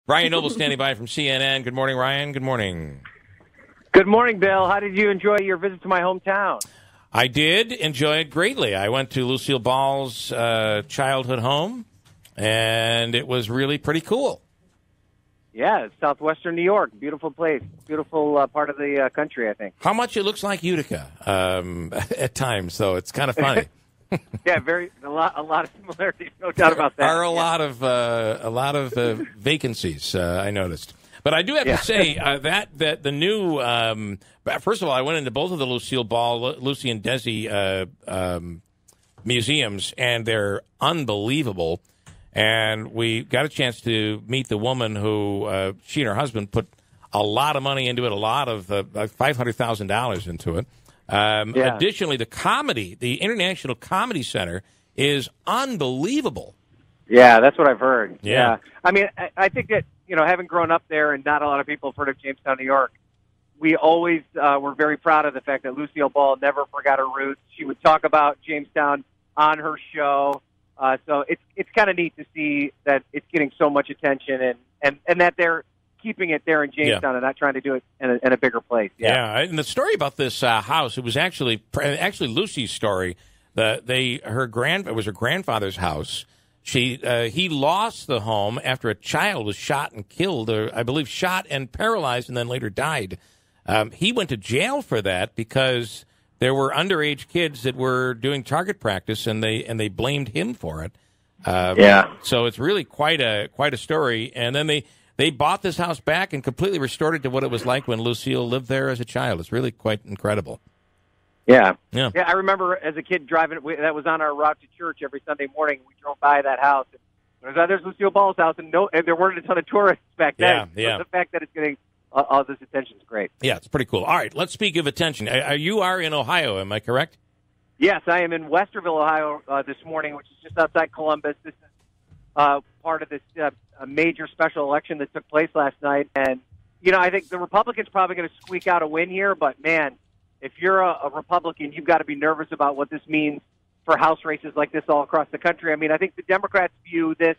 Ryan Noble standing by from CNN. Good morning, Ryan. Good morning. Good morning, Bill. How did you enjoy your visit to my hometown? I did enjoy it greatly. I went to Lucille Ball's childhood home, and it was really pretty cool. Yeah, it's southwestern New York. Beautiful place. Beautiful part of the country, I think. How much it looks like Utica at times, though. It's kind of funny. Yeah, a lot of similarities, no doubt about that. There are a lot of vacancies, I noticed. But I do have to say that the new first of all, I went into both of the Lucille Ball, Lucy and Desi museums, and they're unbelievable. And we got a chance to meet the woman who she and her husband put a lot of money into it, a lot of $500,000 into it. Additionally, the International Comedy Center is unbelievable. Yeah, that's what I've heard. Yeah. I mean, I think that, having grown up there and not a lot of people have heard of Jamestown, New York, we always were very proud of the fact that Lucille Ball never forgot her roots. She would talk about Jamestown on her show. So it's kind of neat to see that it's getting so much attention and that they're keeping it there in Jamestown and not trying to do it in a bigger place. Yeah, and the story about this house, it was actually Lucy's story. It was her grandfather's house. He lost the home after a child was shot and killed, or I believe shot and paralyzed, and then later died. He went to jail for that because there were underage kids that were doing target practice, and they blamed him for it. So it's really quite a story. And then they bought this house back and completely restored it to what it was like when Lucille lived there as a child. It's really quite incredible. Yeah. I remember as a kid driving. That was on our route to church every Sunday morning. We drove by that house. There's Lucille Ball's house, and there weren't a ton of tourists back then. So the fact that it's getting all this attention is great. Yeah, it's pretty cool. All right, let's speak of attention. You are in Ohio, am I correct? Yes, I am in Westerville, Ohio this morning, which is just outside Columbus. This is part of this major special election that took place last night. And, I think the Republicans probably going to squeak out a win here. But, man, if you're a Republican, you've got to be nervous about what this means for House races like this all across the country. I mean, I think the Democrats view this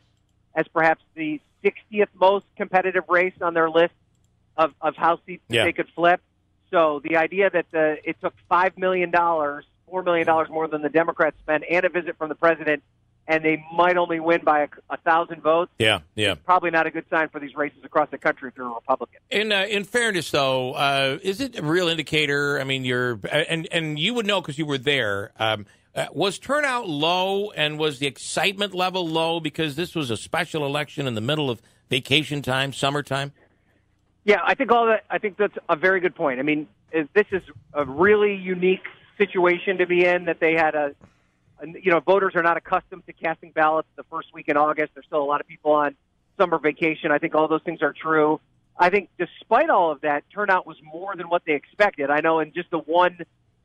as perhaps the 60th most competitive race on their list of House seats that they could flip. So the idea that it took $5 million, $4 million more than the Democrats spent, and a visit from the president, and they might only win by 1,000 votes. Yeah. Probably not a good sign for these races across the country if you're a Republican. In fairness, though, is it a real indicator? I mean, and you would know because you were there. Was turnout low, and was the excitement level low because this was a special election in the middle of vacation time, summertime? Yeah, I think that's a very good point. I mean, this is a really unique situation to be in, that they had voters are not accustomed to casting ballots the first week in August. There's still a lot of people on summer vacation. I think all those things are true. I think despite all of that, turnout was more than what they expected. I know in just the one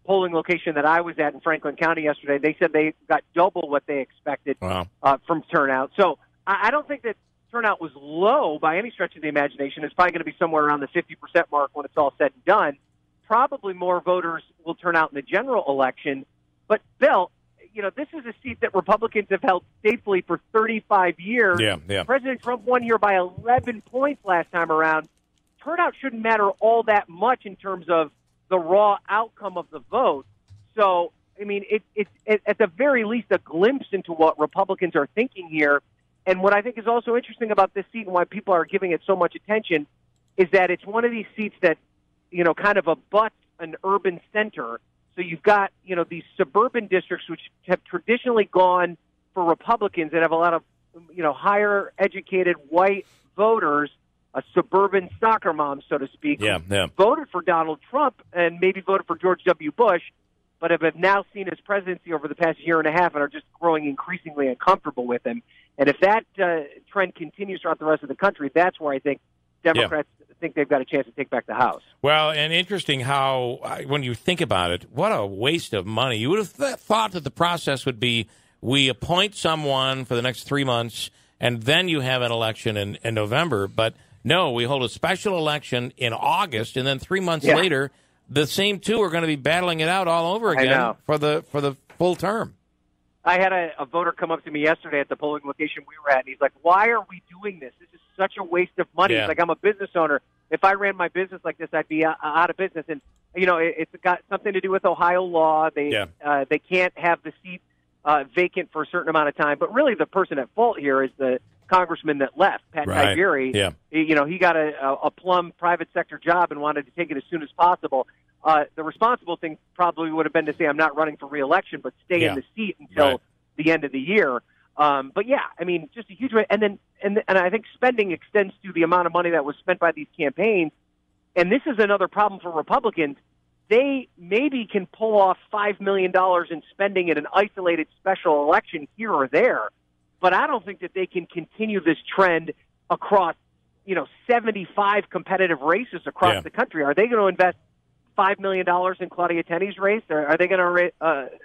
polling location that I was at in Franklin County yesterday, they said they got double what they expected from turnout. So I don't think that turnout was low by any stretch of the imagination. It's probably going to be somewhere around the 50% mark when it's all said and done. Probably more voters will turn out in the general election. But, Bill, this is a seat that Republicans have held faithfully for 35 years. Yeah. President Trump won here by 11 points last time around. Turnout shouldn't matter all that much in terms of the raw outcome of the vote. So, I mean, it's at the very least a glimpse into what Republicans are thinking here. And what I think is also interesting about this seat and why people are giving it so much attention is that it's one of these seats that, kind of abuts an urban center. So you've got, these suburban districts which have traditionally gone for Republicans that have a lot of, higher educated white voters, suburban soccer moms, so to speak, voted for Donald Trump and maybe voted for George W. Bush, but have now seen his presidency over the past year and a half and are just growing increasingly uncomfortable with him. And if that trend continues throughout the rest of the country, that's where I think Democrats think they've got a chance to take back the House. Well, and interesting how, when you think about it, what a waste of money. You would have thought that the process would be we appoint someone for the next 3 months, and then you have an election in November. But no, we hold a special election in August, and then 3 months later, the same two are going to be battling it out all over again for the full term. I had a voter come up to me yesterday at the polling location we were at, and he's like, "Why are we doing this? This is such a waste of money." Yeah. He's like, "I'm a business owner. If I ran my business like this, I'd be out of business." And it's got something to do with Ohio law. They can't have the seat vacant for a certain amount of time. But really, the person at fault here is the congressman that left, Pat Tiberi. Yeah. He got a plum private sector job and wanted to take it as soon as possible. The responsible thing probably would have been to say, "I'm not running for re-election, but stay in the seat until the end of the year." But yeah, I mean, just a huge way. And I think spending extends to the amount of money that was spent by these campaigns. And this is another problem for Republicans. They maybe can pull off $5 million in spending in an isolated special election here or there, but I don't think that they can continue this trend across, 75 competitive races across the country. Are they going to invest $5 million in Claudia Tenney's race? Or are they going to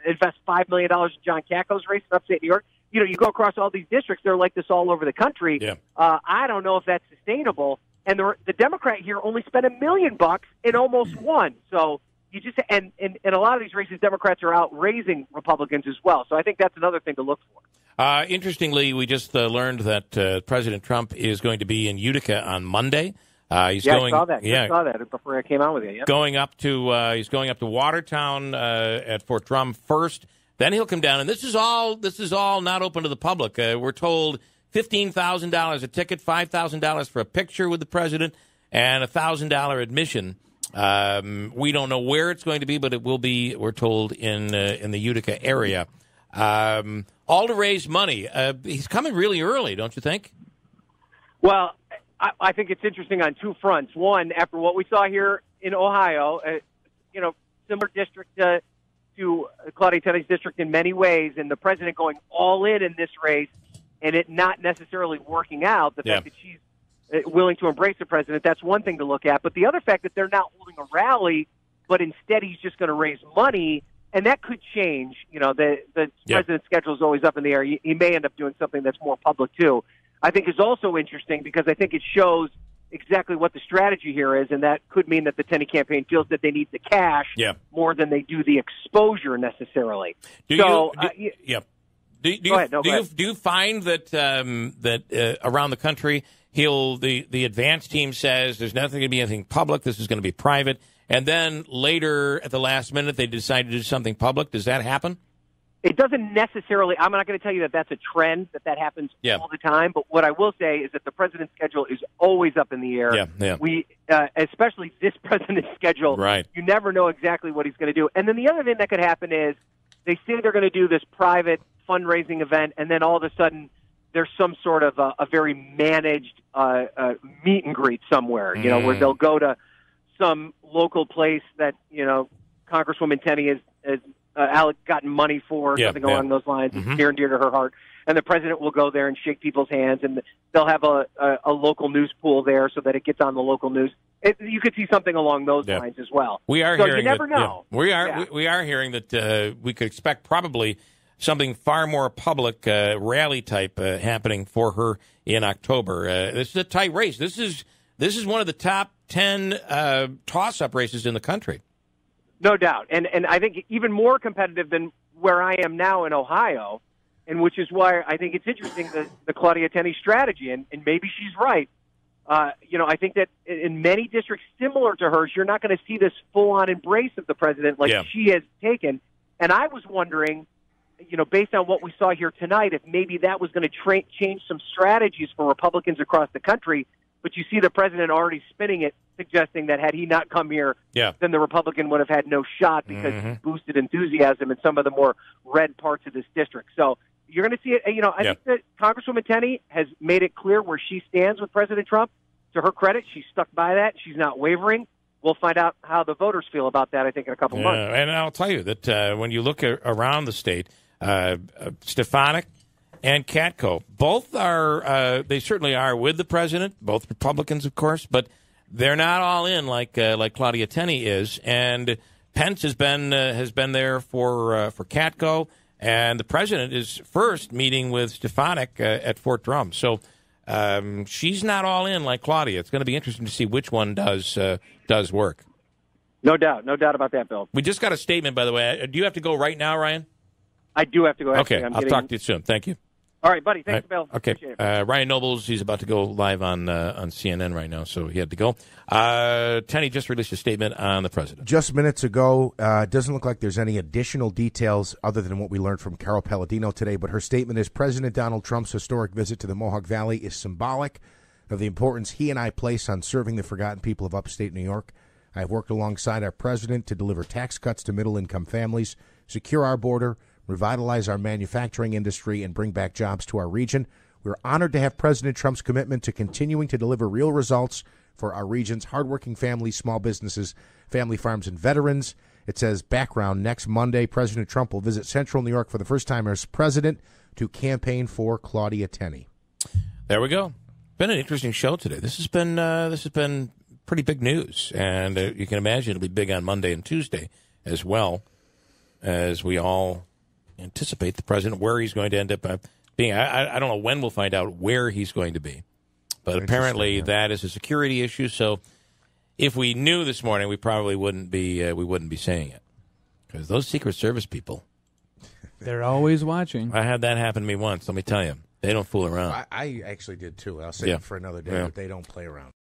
invest $5 million in John Caco's race in upstate New York? You go across all these districts, they're like this all over the country. Yeah. I don't know if that's sustainable. And the Democrat here only spent $1 million and almost won. So you just and in a lot of these races, Democrats are out raising Republicans as well. So I think that's another thing to look for. Interestingly, we just learned that President Trump is going to be in Utica on Monday. I saw that. I saw that before I came out with you. Yep. He's going up to Watertown at Fort Drum first. Then he'll come down, and this is all not open to the public. We're told $15,000 a ticket, $5,000 for a picture with the president, and $1,000 admission. We don't know where it's going to be, but it will be, we're told, in the Utica area. All to raise money. He's coming really early, don't you think? Well, I think it's interesting on two fronts. One, after what we saw here in Ohio, similar district to Claudia Tenney's district in many ways, and the president going all in this race and it not necessarily working out, the fact that she's willing to embrace the president, that's one thing to look at. But the other fact that they're not holding a rally, but instead he's just going to raise money, and that could change. The president's schedule is always up in the air. He may end up doing something that's more public, too. I think is also interesting because I think it shows exactly what the strategy here is, and that could mean that the Tenney campaign feels that they need the cash more than they do the exposure necessarily. Do you find that around the country, the advance team says there's nothing going to be anything public, this is going to be private, and then later at the last minute they decide to do something public? Does that happen? It doesn't necessarily. I'm not going to tell you that that's a trend, that happens all the time. But what I will say is that the president's schedule is always up in the air. We, especially this president's schedule, you never know exactly what he's going to do. And then the other thing that could happen is they say they're going to do this private fundraising event, and then all of a sudden there's some sort of a very managed meet and greet somewhere, where they'll go to some local place that, Congresswoman Tenney has gotten money for, something along those lines. It's near and dear to her heart. And the president will go there and shake people's hands, and they'll have a local news pool there so that it gets on the local news. You could see something along those lines as well. We are hearing you never know. We are hearing that we could expect probably something far more public, rally type happening for her in October. This is a tight race. This is one of the top 10 toss-up races in the country. No doubt. And I think even more competitive than where I am now in Ohio, and which is why I think it's interesting, the Claudia Tenney strategy, and maybe she's right. I think that in many districts similar to hers, you're not going to see this full-on embrace of the president like she has taken. And I was wondering, based on what we saw here tonight, if maybe that was going to change some strategies for Republicans across the country. But you see the president already spinning it, suggesting that had he not come here, then the Republican would have had no shot because he boosted enthusiasm in some of the more red parts of this district. So you're going to see it. I think that Congresswoman Tenney has made it clear where she stands with President Trump. To her credit, she's stuck by that. She's not wavering. We'll find out how the voters feel about that, I think, in a couple months. And I'll tell you that when you look around the state, Stefanik and Katko, both are, they certainly are with the president, both Republicans, of course, but they're not all in like Claudia Tenney is. And Pence has been there for Katko, and the president is first meeting with Stefanik at Fort Drum. So she's not all in like Claudia. It's going to be interesting to see which one does work. No doubt about that, Bill. We just got a statement, by the way. Do you have to go right now, Ryan? I do have to go. Okay, I'll talk to you soon. Thank you. All right, buddy. Thanks, Bill. Okay. Ryan Nobles, he's about to go live on CNN right now, so he had to go. Tenny just released a statement on the president. Just minutes ago, it doesn't look like there's any additional details other than what we learned from Carol Palladino today, but her statement is President Donald Trump's historic visit to the Mohawk Valley is symbolic of the importance he and I place on serving the forgotten people of upstate New York. I have worked alongside our president to deliver tax cuts to middle-income families, secure our border, revitalize our manufacturing industry, and bring back jobs to our region. We're honored to have President Trump's commitment to continuing to deliver real results for our region's hardworking families, small businesses, family farms, and veterans. It says, background, next Monday, President Trump will visit Central New York for the first time as president to campaign for Claudia Tenney. There we go. Been an interesting show today. This has been pretty big news, and you can imagine it'll be big on Monday and Tuesday as well, as we all anticipate the president, where he's going to end up being. I don't know when we'll find out where he's going to be, but apparently that is a security issue. So if we knew this morning, we probably wouldn't be saying it, because those Secret Service people, they're always watching. I had that happen to me once. Let me tell you, they don't fool around. I actually did too. I'll save it for another day, but they don't play around.